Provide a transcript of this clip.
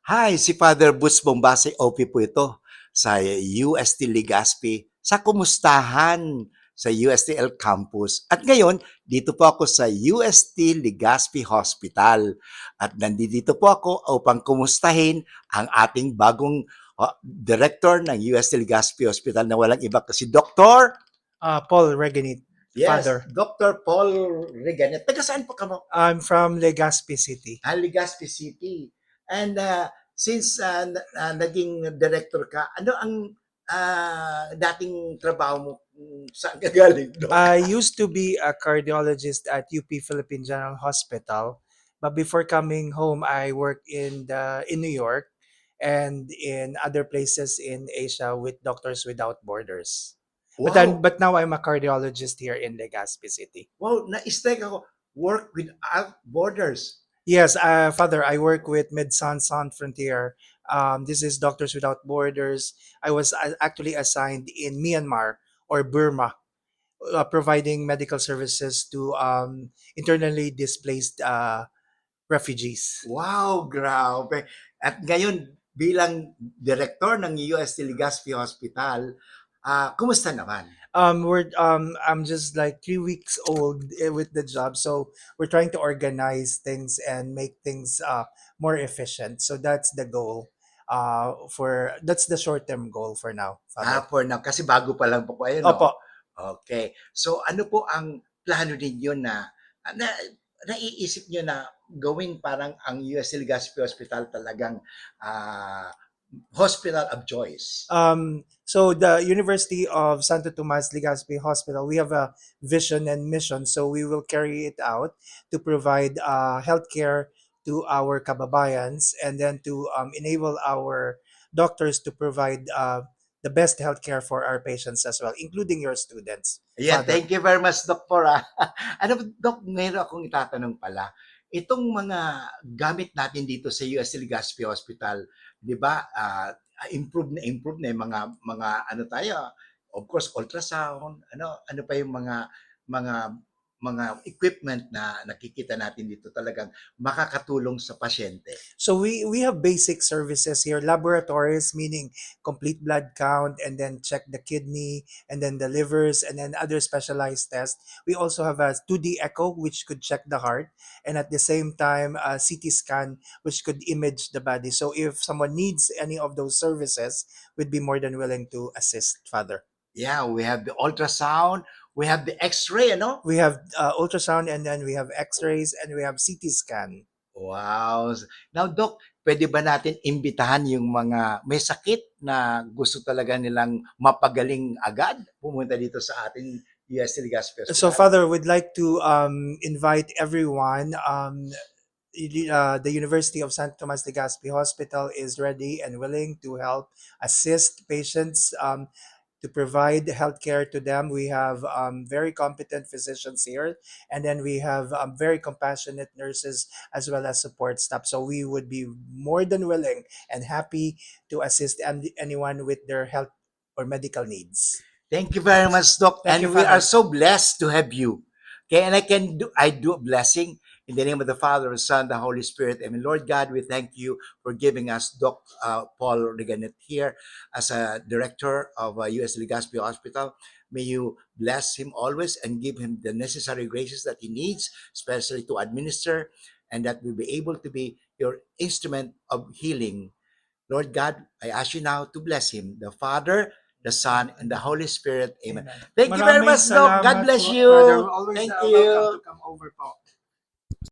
Hi, si Father Butz Bombase OP po ito sa UST Legazpi sa Kumustahan sa USTL Campus. At ngayon, dito po ako sa UST Legazpi Hospital. At nandito po ako upang kumustahin ang ating bagong director ng UST Legazpi Hospital na walang iba kasi Dr. Paul Reganit, Yes, Father. Dr. Paul Reganet. Taga saan po ka mo? I'm from Legazpi City. Legazpi City. And since naging director ka, ano ang dating trabaho mo? Saan ka galing? No? I used to be a cardiologist at UP Philippine General Hospital, but before coming home, I worked in New York and in other places in Asia with Doctors Without Borders. Wow. But now I'm a cardiologist here in Legazpi City. Wow, na-strike ako. Work without borders. Yes, Father, I work with Médecins Sans Frontières. This is Doctors Without Borders. I was actually assigned in Myanmar or Burma, providing medical services to internally displaced refugees. Wow, grabe. At ngayon, bilang director ng UST Legazpi Hospital, kumusta naman? I'm just like 3 weeks old with the job, so we're trying to organize things and make things more efficient. So that's the goal. That's the short term goal for now, Father. For now, kasi bago pa lang po kayo, no? Opo. Okay. So, ano po ang plano ninyo na naiisip nyo na gawin parang ang UST Legazpi Hospital talagang ah, hospital of choice? So the University of Santo Tomas Legazpi Hospital, we have a vision and mission. So we will carry it out to provide healthcare to our kababayans and then to enable our doctors to provide the best healthcare for our patients as well, including your students. Ayan, Father. thank you very much, Doc, for ano, Doc, meron akong itatanong pala. Itong mga gamit natin dito sa UST Legazpi Hospital, di ba, improve na yung mga ano tayo, of course, ultrasound, ano pa yung mga mga equipment na nakikita natin dito talagang makakatulong sa pasyente. So we have basic services here, laboratories, meaning complete blood count, and then check the kidney, and then the livers, and then other specialized tests. We also have a 2D echo, which could check the heart, and at the same time, a CT scan, which could image the body. So if someone needs any of those services, we'd be more than willing to assist, Father. Yeah, we have the ultrasound, we have the x-ray, ano? We have ultrasound, and then we have X-rays, and we have CT scan. Wow. Now, Doc, pwede ba natin imbitahan yung mga may sakit na gusto talaga nilang mapagaling agad pumunta dito sa ating UST Legazpi Hospital? So, Father, we'd like to invite everyone. The University of San Tomas Legazpi Hospital is ready and willing to help assist patients to provide healthcare to them. We have very competent physicians here, and then we have very compassionate nurses as well as support staff. So we would be more than willing and happy to assist anyone with their health or medical needs. Thank you very much, Doc. Thank And you, we are Father. so blessed to have you. Okay, and I do a blessing in the name of the Father, the Son, the Holy Spirit. And Lord God, we thank you for giving us Doc Paul Reganet here as a director of US Legazpi Hospital. May you bless him always and give him the necessary graces that he needs, especially to administer, and that we'll be able to be your instrument of healing. Lord God, I ask you now to bless him, the Father, the Son, and the Holy Spirit. Amen. Thank you very much, Doc. God bless you. Father. We're always Thank welcome you. to come over po.